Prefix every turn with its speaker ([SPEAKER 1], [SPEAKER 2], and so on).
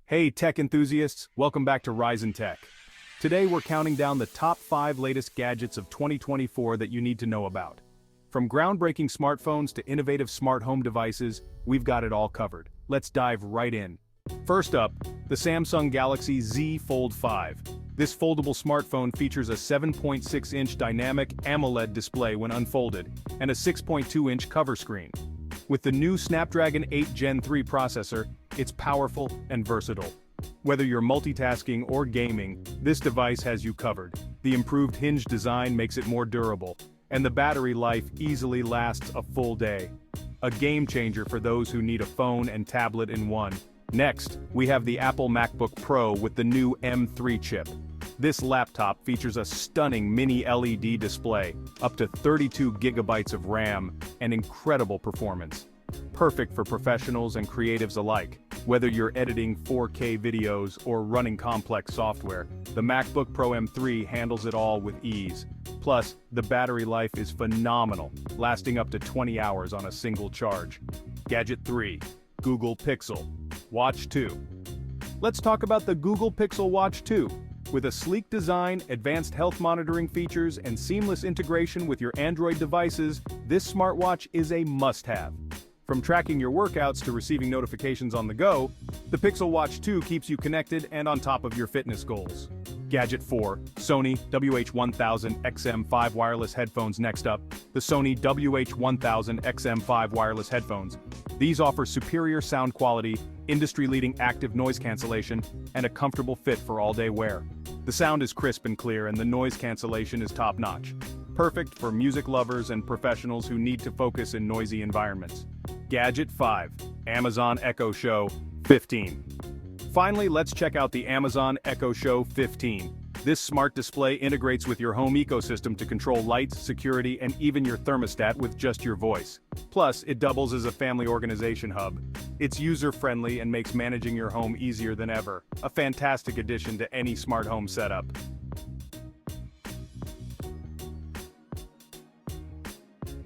[SPEAKER 1] Hey tech enthusiasts, welcome back to Rise in Tech. Today we're counting down the top 5 latest gadgets of 2024 that you need to know about. From groundbreaking smartphones to innovative smart home devices, we've got it all covered. Let's dive right in. First up, the Samsung Galaxy Z Fold 5. This foldable smartphone features a 7.6-inch Dynamic AMOLED display when unfolded, and a 6.2-inch cover screen. With the new Snapdragon 8 Gen 3 processor, it's powerful and versatile. Whether you're multitasking or gaming, this device has you covered. The improved hinge design makes it more durable, and the battery life easily lasts a full day. A game changer for those who need a phone and tablet in one. Next, we have the Apple MacBook Pro with the new M3 chip. This laptop features a stunning mini LED display, up to 32 gigabytes of RAM, and incredible performance. Perfect for professionals and creatives alike. Whether you're editing 4K videos or running complex software, the MacBook Pro M3 handles it all with ease. Plus, the battery life is phenomenal, lasting up to 20 hours on a single charge. Gadget 3. Google Pixel Watch 2. Let's talk about the Google Pixel Watch 2. With a sleek design, advanced health monitoring features, and seamless integration with your Android devices, this smartwatch is a must-have. From tracking your workouts to receiving notifications on the go, the Pixel Watch 2 keeps you connected and on top of your fitness goals. Gadget 4. Sony WH-1000XM5 Wireless Headphones. Next up, the Sony WH-1000XM5 Wireless Headphones. These offer superior sound quality, industry-leading active noise cancellation, and a comfortable fit for all-day wear. The sound is crisp and clear, and the noise cancellation is top-notch. Perfect for music lovers and professionals who need to focus in noisy environments. Gadget 5. Amazon Echo Show 15. Finally, let's check out the Amazon Echo Show 15. This smart display integrates with your home ecosystem to control lights, security, and even your thermostat with just your voice. Plus, it doubles as a family organization hub. It's user-friendly and makes managing your home easier than ever. A fantastic addition to any smart home setup.